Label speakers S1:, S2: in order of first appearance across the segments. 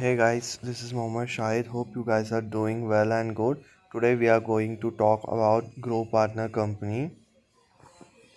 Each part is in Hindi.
S1: Hey guys, this is Mohammed Shahid. Hope you guys are doing well and good. Today we are going to talk about Grow Partner Company.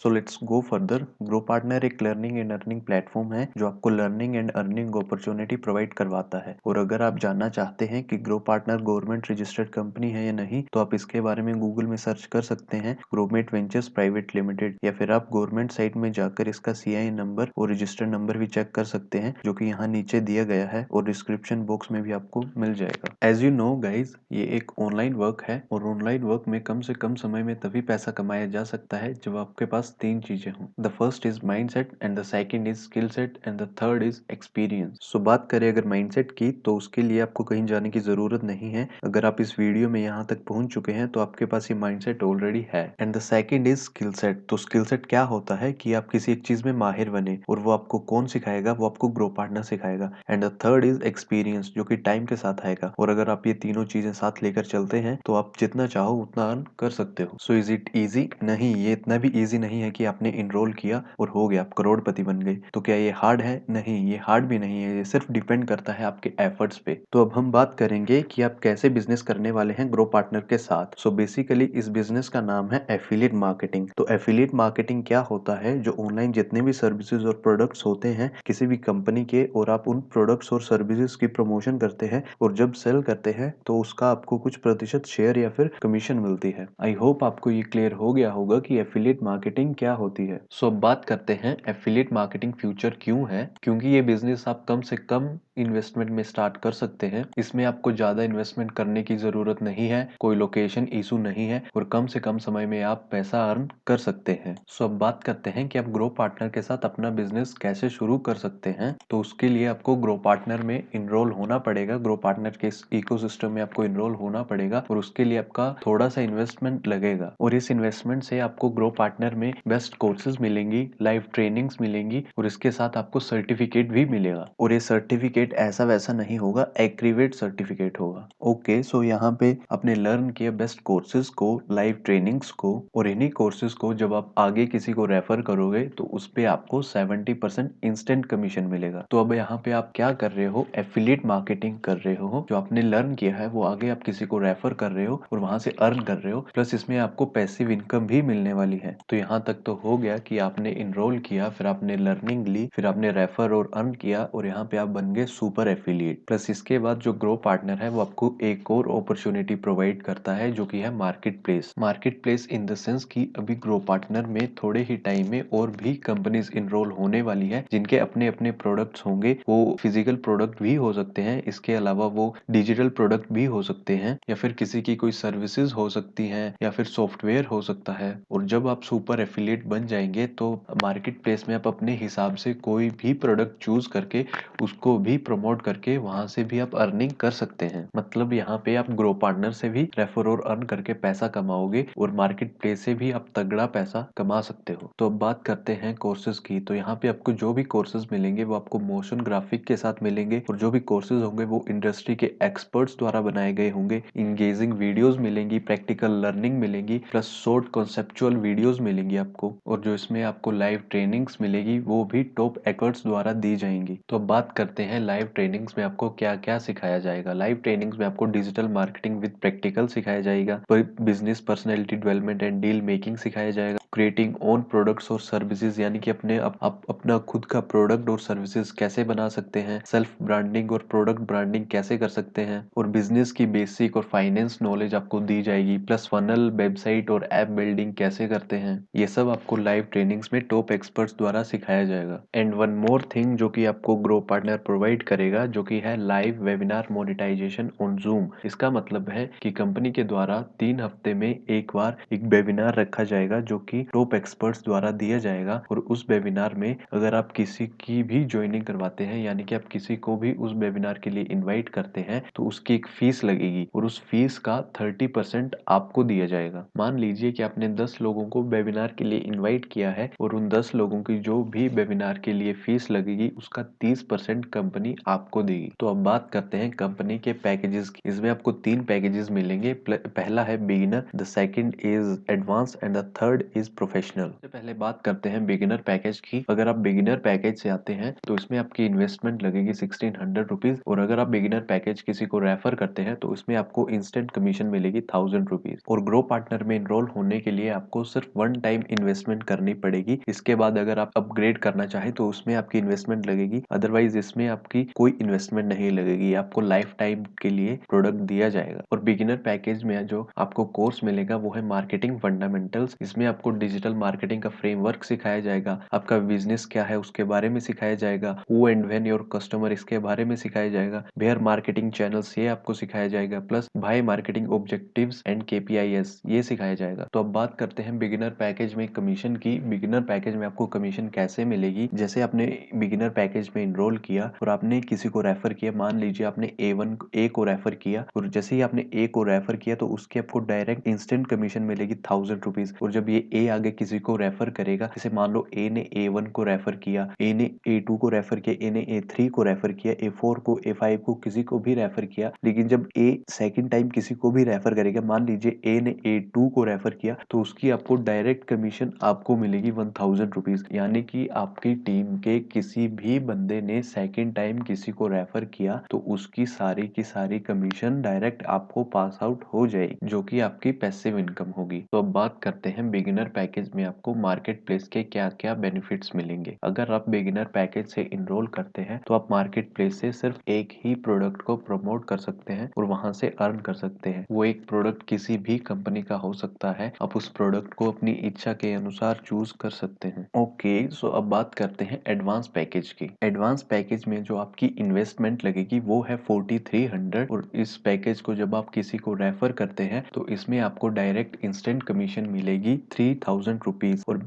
S2: So let's go further. Grow partner एक लर्निंग एंड अर्निंग प्लेटफॉर्म है जो आपको learning and earning opportunity provide करवाता है। और अगर आप जानना चाहते हैं कि grow partner government registered company है या नहीं, तो आप इसके बारे में गूगल में सर्च कर सकते हैं, ग्रोमेट वेंचर्स प्राइवेट लिमिटेड, या फिर आप गवर्नमेंट साइट में जाकर इसका CI नंबर और रजिस्टर्ड नंबर भी चेक कर सकते हैं, जो कि यहाँ नीचे दिया गया है और डिस्क्रिप्शन बॉक्स में भी आपको मिल जाएगा। एज यू नो गाइज, ये एक ऑनलाइन वर्क है और ऑनलाइन वर्क में कम से कम समय में तभी पैसा कमाया जा सकता है जब आपके पास तीन चीजें हों। The first is mindset and the second is skill set and the third is experience. So बात करें अगर माइंडसेट की, तो उसके लिए आपको कहीं जाने की जरूरत नहीं है। अगर आप इस वीडियो में यहाँ तक पहुंच चुके हैं तो आपके पास ये माइंडसेट ऑलरेडी है। And the second is skill set. तो स्किल सेट क्या होता है कि आप किसी एक चीज में माहिर बने, और वो आपको कौन सिखाएगा? वो आपको ग्रो पार्टनर सिखाएगा। And the third is experience, जो कि टाइम के साथ आएगा। और अगर आप ये तीनों चीजें साथ लेकर चलते हैं तो आप जितना चाहो उतना अर्न कर सकते हो। So is it easy? नहीं, ये इतना भी इजी नहीं है कि आपने इनरोल किया और हो गया, आप करोड़पति बन गए। तो क्या ये हार्ड है? नहीं, ये हार्ड भी नहीं है। ये सिर्फ डिपेंड करता है आपके एफर्ट्स पे। तो अब हम बात करेंगे कि आप कैसे बिजनेस करने वाले हैं ग्रो पार्टनर के साथ। सो बेसिकली इस बिजनेस का नाम है एफिलिएट मार्केटिंग। तो एफिलिएट मार्केटिंग क्या होता है? जो ऑनलाइन जितने भी सर्विसेज और प्रोडक्ट्स होते हैं किसी भी कंपनी के, और आप उन प्रोडक्ट्स और सर्विसेज की प्रमोशन करते हैं, और जब सेल करते हैं तो उसका आपको कुछ प्रतिशत शेयर या फिर कमीशन मिलती है। आई होप आपको ये क्लियर हो गया होगा कि एफिलिएट मार्केटिंग क्या होती है। सो अब बात करते हैं एफिलिएट मार्केटिंग फ्यूचर क्यों है। क्योंकि ये बिजनेस आप कम से कम इन्वेस्टमेंट में स्टार्ट कर सकते हैं। इसमें आपको ज्यादा इन्वेस्टमेंट करने की जरूरत नहीं है, कोई लोकेशन इशू नहीं है, और कम से कम समय में आप पैसा अर्न कर सकते हैं। सो अब बात करते हैं कि आप ग्रो पार्टनर के साथ अपना बिजनेस कैसे शुरू कर सकते हैं। तो उसके लिए आपको ग्रो पार्टनर में इनरोल होना पड़ेगा। ग्रो पार्टनर के इस इकोसिस्टम में आपको इनरोल होना पड़ेगा, और उसके लिए आपका थोड़ा सा इन्वेस्टमेंट लगेगा। और इस इन्वेस्टमेंट से आपको ग्रो पार्टनर में बेस्ट कोर्सेज मिलेंगी, लाइव ट्रेनिंग्स मिलेंगी, और इसके साथ आपको सर्टिफिकेट भी मिलेगा। और ये सर्टिफिकेट ऐसा वैसा नहीं होगा, एक्रीवेट सर्टिफिकेट होगा। ओके, सो यहाँ पे आपने लर्न किया बेस्ट कोर्सेज को, लाइव ट्रेनिंग्स को, और इन्हीं कोर्सेज को जब आप आगे किसी को रेफर करोगे तो उस पे आपको 70% इंस्टेंट कमीशन मिलेगा। तो अब यहाँ पे आप क्या कर रहे हो? एफिलिएट मार्केटिंग कर रहे हो। जो आपने लर्न किया है वो आगे आप किसी को रेफर कर रहे हो और वहां से अर्न कर रहे हो, प्लस इसमें आपको पैसिव इनकम भी मिलने वाली है। तो यहाँ तक तो हो गया कि आपने इनरोल किया, फिर आपने लर्निंग ली, फिर आपने रेफर और अर्न किया, और यहाँ पे आप बन गए सुपर एफिलिएट। प्लस इसके बाद जो ग्रो पार्टनर है वो आपको एक और अपॉर्चुनिटी प्रोवाइड करता है, जो कि है market place. Market place in the sense कि अभी ग्रो पार्टनर में थोड़े ही टाइम में और भी कंपनीज इनरोल होने वाली है, जिनके अपने अपने प्रोडक्ट्स होंगे। वो फिजिकल प्रोडक्ट भी हो सकते हैं, इसके अलावा वो डिजिटल प्रोडक्ट भी हो सकते हैं, या फिर किसी की कोई सर्विसेज हो सकती हैं, या फिर सॉफ्टवेयर हो सकता है। और जब आप सुपर एफिलिएट बन जाएंगे तो मार्केट प्लेस में आप अपने हिसाब से कोई भी प्रोडक्ट चूज करके उसको भी प्रमोट करके वहां से भी आप अर्निंग कर सकते हैं। मतलब यहाँ पे आप ग्रो पार्टनर से भी रेफर और अर्न करके पैसा कमाओगे, और मार्केट प्लेस से भी आप तगड़ा पैसा कमा सकते हो। तो अब बात करते हैं कोर्सेज की। तो यहाँ पे आपको जो भी कोर्सेज मिलेंगे वो आपको मोशन ग्राफिक के साथ मिलेंगे, और जो भी कोर्सेज होंगे वो इंडस्ट्री के एक्सपर्ट्स द्वारा बनाए गए होंगे। इंगेजिंग वीडियोस मिलेंगी, प्रैक्टिकल लर्निंग मिलेगी, प्लस शॉर्ट कॉन्सेप्चुअल वीडियोस मिलेंगी आपको। और जो इसमें आपको लाइव ट्रेनिंग्स मिलेगी वो भी टॉप एक्सपर्ट्स द्वारा दी जाएंगी। तो अब बात करते हैं लाइव ट्रेनिंग्स में आपको क्या क्या सिखाया जाएगा। लाइव ट्रेनिंग्स में आपको डिजिटल मार्केटिंग विद प्रैक्टिकल सिखाया जाएगा, business personality development and deal making सिखाया जाएगा, क्रिएटिंग ओन प्रोडक्ट्स और सर्विसेज, यानी कि अपने आप अपना खुद का प्रोडक्ट और सर्विसेज कैसे बना सकते हैं, सेल्फ ब्रांडिंग और प्रोडक्ट ब्रांडिंग कैसे कर सकते हैं, और बिजनेस की बेसिक और फाइनेंस नॉलेज आपको दी जाएगी, प्लस फनल, वेबसाइट और ऐप बिल्डिंग कैसे करते हैं। ये सब आपको लाइव ट्रेनिंग्स में टॉप एक्सपर्ट्स द्वारा सिखाया जाएगा। एंड वन मोर थिंग जो कि आपको ग्रो पार्टनर प्रोवाइड करेगा, जो कि है live webinar monetisation on Zoom. इसका मतलब है कि कंपनी के द्वारा 3 हफ्ते में एक बार एक वेबिनार रखा जाएगा, जो कि टॉप एक्सपर्ट्स द्वारा दिया जाएगा। और उस वेबिनार में अगर आप किसी की भी ज्वाइनिंग करवाते हैं, यानी कि आप किसी को भी उस वेबिनार के लिए इन्वाइट करते हैं, तो उसकी एक फीस लगेगी, और उस फीस का 30% आपको दिया जाएगा। मान लीजिए कि आपने 10 लोगों को वेबिनार के लिए इन्वाइट किया है, और उन 10 लोगों की जो भी वेबिनार के लिए फीस लगेगी उसका 30% कंपनी आपको देगी। तो अब बात करते हैं कंपनी के पैकेजेस की। इसमें आपको 3 पैकेजेस मिलेंगे। पहला है beginner, the second is advance, and the third is is professional. सबसे पहले बात करते हैं बिगिनर पैकेज की। अगर आप बिगिनर पैकेज से आते हैं तो इसमें आपकी इन्वेस्टमेंट लगेगी 1600 रुपीज, और अगर आप बिगिनर पैकेज किसी को रेफर करते हैं तो इसमें आपको इंस्टेंट कमीशन मिलेगी 1000 रुपीज। और ग्रो पार्टनर में इनरोल होने के लिए आपको सिर्फ वन टाइम इन्वेस्टमेंट करनी पड़ेगी। इसके बाद अगर आप अपग्रेड करना चाहें तो उसमें आपकी इन्वेस्टमेंट लगेगी, अदरवाइज इसमें आपकी कोई इन्वेस्टमेंट नहीं लगेगी। आपको लाइफ टाइम के लिए प्रोडक्ट दिया जाएगा। और बिगिनर पैकेज में जो आपको कोर्स मिलेगा वो है मार्केटिंग फंडामेंटल्स। इसमें आपको डिजिटल मार्केटिंग का फ्रेमवर्क सिखाया जाएगा, आपका बिजनेस क्या है उसके बारे में सिखाया जाएगा, who and when your customer इसके बारे में सिखाया जाएगा, वेयर मार्केटिंग चैनल्स ये आपको सिखाया जाएगा, प्लस भाई मार्केटिंग ऑब्जेक्टिव्स एंड केपीआईएस ये सिखाया जाएगा। तो अब बात करते हैं बिगिनर पैकेज में कमीशन की। बिगिनर पैकेज में आपको कमीशन कैसे मिलेगी? जैसे आपने बिगिनर पैकेज में इनरोल किया और आपने किसी को रेफर किया, मान लीजिए आपने ए को रेफर किया, और जैसे ही आपने ए को रेफर किया तो उसकी आपको डायरेक्ट इंस्टेंट कमीशन मिलेगी 1000 रुपीज। और जब ये ए आगे किसी को रेफर करेगा, जैसे मान लो ए ने A1 को रेफर किया, ए ने A2 को रेफर किया, ए ने A3 को रेफर किया, A4 को, A5 को, किसी को भी रेफर किया, लेकिन जब ए सेकंड टाइम किसी को भी रेफर करेगा, मान लीजिए ए ने A2 को रेफर किया, तो उसकी आपको डायरेक्ट कमीशन आपको मिलेगी 1000 रुपीज। यानी कि आपकी टीम के किसी भी बंदे ने सेकंड टाइम किसी को रेफर किया तो उसकी सारी की सारी कमीशन डायरेक्ट आपको पास आउट हो जाएगी, जो कि आपकी पैसिव इनकम होगी। तो अब बात करते हैं बिगिनर पैकेज में आपको मार्केट प्लेस के क्या क्या बेनिफिट्स मिलेंगे। अगर आप बिगिनर पैकेज से इनरोल करते हैं तो आप मार्केट प्लेस से सिर्फ एक ही प्रोडक्ट को प्रमोट कर सकते हैं और वहां से अर्न कर सकते हैं। वो एक प्रोडक्ट किसी भी कंपनी का हो सकता है, आप उस प्रोडक्ट को अपनी इच्छा के अनुसार चूज कर सकते हैं। ओके, सो अब बात करते हैं एडवांस पैकेज की। एडवांस पैकेज में जो आपकी इन्वेस्टमेंट लगेगी वो है 4300, और इस पैकेज को जब आप किसी को रेफर करते हैं तो इसमें आपको डायरेक्ट इंस्टेंट कमीशन मिलेगी 3000 रुपीज। और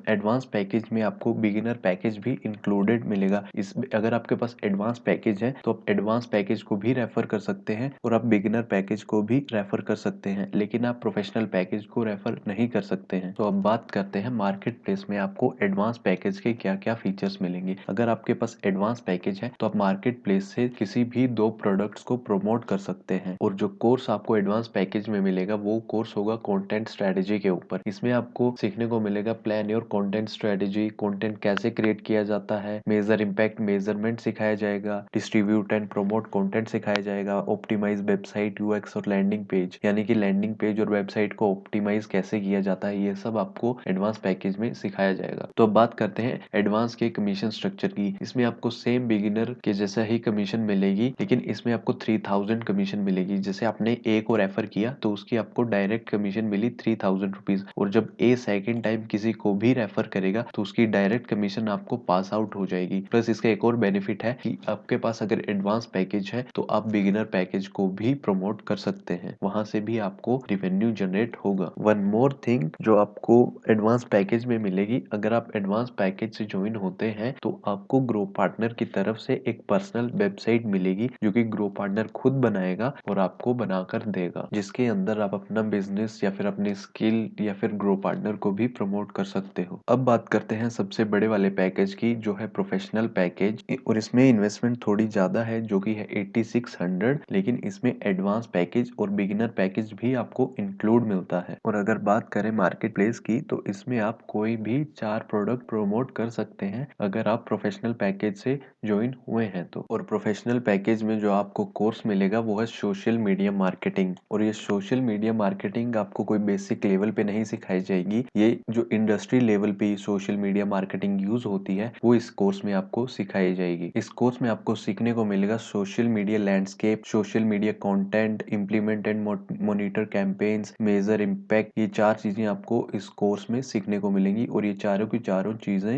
S2: एडवांस पैकेज में आपको बिगिनर पैकेज भी इंक्लूडेड मिलेगा। इस अगर आपके पास एडवांस पैकेज है तो आप एडवांस पैकेज को भी रेफर कर सकते हैं और आप बिगिनर पैकेज को भी रेफर कर सकते हैं, लेकिन आप प्रोफेशनल पैकेज को रेफर नहीं कर सकते हैं। तो अब बात करते हैं मार्केट प्लेस में आपको एडवांस पैकेज के क्या क्या फीचर्स मिलेंगे। अगर आपके पास एडवांस पैकेज है तो आप मार्केट प्लेस से किसी भी दो प्रोडक्ट्स को प्रमोट कर सकते हैं। और जो कोर्स आपको एडवांस पैकेज में मिलेगा वो कोर्स होगा कंटेंट स्ट्रेटेजी के ऊपर। इसमें आपको सीखने को मिलेगा plan your content strategy, content कैसे क्रिएट किया जाता है, मेजर इम्पैक्ट मेजरमेंट सिखाया जाएगा, डिस्ट्रीब्यूट एंड प्रमोट कंटेंट सिखाया जाएगा, ऑप्टिमाइज वेबसाइट यूएक्स और लैंडिंग पेज, यानी कि लैंडिंग पेज और वेबसाइट को ऑप्टिमाइज कैसे किया जाता है, ये सब आपको एडवांस पैकेज में सिखाया जाएगा। तो अब बात करते हैं एडवांस के कमीशन स्ट्रक्चर की। इसमें आपको सेम बिगिनर के जैसा ही कमीशन मिलेगी, लेकिन इसमें आपको 3000 कमीशन मिलेगी। जैसे आपने ए को रेफर किया तो उसकी आपको डायरेक्ट कमीशन मिली 3000 रुपीज, और जब ए सेकंड टाइम किसी को भी रेफर करेगा तो उसकी डायरेक्ट कमीशन आपको पास आउट हो जाएगी। प्लस इसका एक और बेनिफिट है कि आपके पास अगर एडवांस पैकेज है तो आप बिगिनर पैकेज को भी प्रमोट कर सकते हैं, वहां से भी आपको रिवेन्यू जनरेट होगा। वन मोर थिंग जो आपको एडवांस पैकेज में मिलेगी, अगर आप एडवांस पैकेज से ज्वाइन होते हैं तो आपको ग्रो पार्टनर की तरफ से एक पर्सनल वेबसाइट मिलेगी जो कि ग्रो पार्टनर खुद बनाएगा और आपको बनाकर देगा, जिसके अंदर आप अपना बिजनेस या फिर अपनी स्किल या फिर ग्रो पार्टनर को भी प्रमोट कर सकते हो। अब बात करते हैं सबसे बड़े वाले पैकेज की जो है प्रोफेशनल पैकेज, और इसमें इन्वेस्टमेंट थोड़ी ज्यादा है जो कि है 8600, लेकिन इसमें एडवांस पैकेज और बिगिनर पैकेज भी आपको इंक्लूड मिलता है। और अगर बात करें मार्केट प्लेस की तो इसमें आप कोई भी 4 प्रोडक्ट प्रमोट कर सकते हैं अगर आप प्रोफेशनल पैकेज से ज्वाइन हुए हैं तो। और प्रोफेशनल पैकेज में जो आपको कोर्स मिलेगा वो है सोशल मीडिया मार्केटिंग, और ये सोशल मीडिया मार्केटिंग आपको कोई बेसिक लेवल पे नहीं सिखाई जाएगी, ये जो इंडस्ट्री लेवल पे सोशल मीडिया मार्केटिंग यूज होती है वो इस कोर्स में आपको सिखाई जाएगी। इस कोर्स में आपको सीखने को मिलेगा social media landscape, social media content, implement and monitor campaigns, measure impact, ये 4 चीजें आपको इस कोर्स में सीखने को मिलेंगी, और ये चारों की चारों चीजें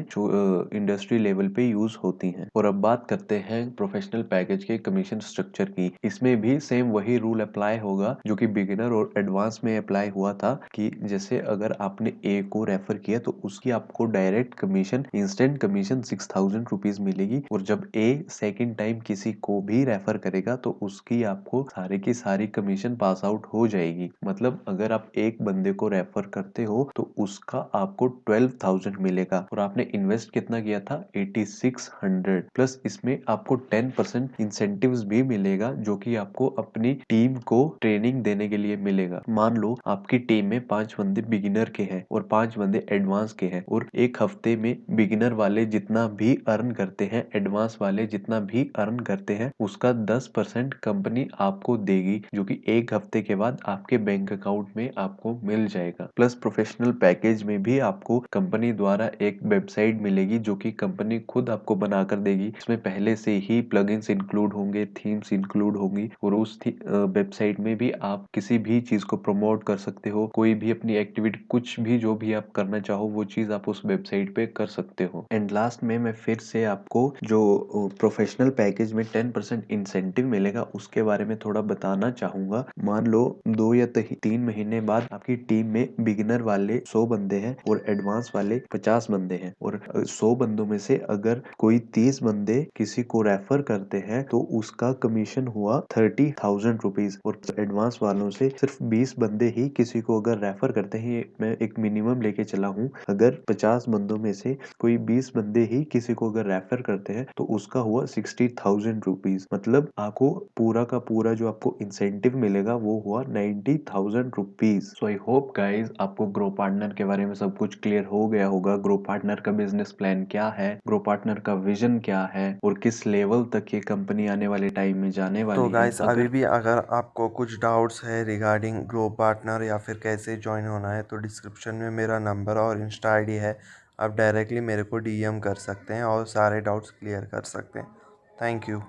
S2: इंडस्ट्री लेवल पे यूज होती हैं। और अब बात करते हैं प्रोफेशनल पैकेज के कमीशन स्ट्रक्चर की। इसमें भी सेम वही रूल अप्लाई होगा जो कि बिगिनर और एडवांस में अप्लाई हुआ था, कि जैसे अगर आपने ए को रेफर किया तो उसकी आपको direct commission, instant commission 6000 rupees मिलेगी, और जब ए सेकंड टाइम किसी को भी रेफर करेगा तो उसकी आपको सारी की सारी कमीशन पास आउट हो जाएगी। मतलब अगर आप एक बंदे को रेफर करते हो तो उसका आपको 12000 मिलेगा, और आपने इन्वेस्ट कितना किया था 8600, प्लस इसमें आपको 10% इंसेंटिव्स भी मिलेगा जो कि आपको अपनी टीम को ट्रेनिंग देने के लिए मिलेगा। मान लो आपकी टीम में 5 बंदे बिगिनर के हैं और 5 बंदे एडवांस के हैं। और एक हफ्ते में बिगिनर वाले जितना भी अर्न करते हैं, एडवांस वाले जितना भी अर्न करते हैं, उसका 10% कंपनी आपको देगी, जो कि एक हफ्ते के बाद आपके बैंक अकाउंट में आपको मिल जाएगा। प्लस प्रोफेशनल पैकेज में भी आपको कंपनी द्वारा एक वेबसाइट मिलेगी जो कि कंपनी खुद आपको बनाकर देगी। इसमें पहले से ही प्लगइन्स इंक्लूड होंगे, थीम्स इंक्लूड होंगी और उस वेबसाइट में भी आप किसी भी चीज को प्रमोट कर सकते हो। कोई भी अपनी एक्टिविटी, कुछ भी जो भी आप करना चाहो वो चीज आप उस वेबसाइट पे कर सकते हो। एंड लास्ट में मैं फिर से आपको जो प्रोफेशनल पैकेज में 10% इंसेंटिव मिलेगा उसके बारे में थोड़ा बताना चाहूंगा। मान लो 2 या 3 महीने बाद आपकी टीम में बिगिनर वाले 100 बंदे हैं और एडवांस वाले 50 बंदे हैं, और 100 बंदों में से अगर कोई 30 बंदे किसी को रेफर करते हैं तो उसका कमीशन हुआ 30,000 रुपीज। और एडवांस वालों से सिर्फ 20 बंदे ही किसी को अगर रेफर करते हैं, मैं एक मिनिमम लेके चला हूँ, अगर 50 बंदों में से कोई 20 बंदे ही किसी को अगर रेफर करते हैं तो उसका हुआ 60,000 रुपीज। मतलब आपको पूरा का पूरा जो आपको इंसेंटिव मिलेगा वो हुआ 90,000 rupees. So I hope guys आपको ग्रो पार्टनर के बारे में सब कुछ क्लियर हो गया होगा। ग्रो पार्टनर का बिजनेस प्लान क्या है, ग्रो पार्टनर का विजन क्या है और किस लेवल तक ये कंपनी आने वाले टाइम में जाने
S1: तो
S2: वाली है।
S1: गाइस अभी भी अगर आपको कुछ डाउट्स है रिगार्डिंग ग्रो पार्टनर या फिर कैसे ज्वाइन होना है, तो डिस्क्रिप्शन में मेरा नंबर और इंस्टा आईडी है, आप डायरेक्टली मेरे को डीएम कर सकते हैं और सारे डाउट्स क्लियर कर सकते हैं। Thank you.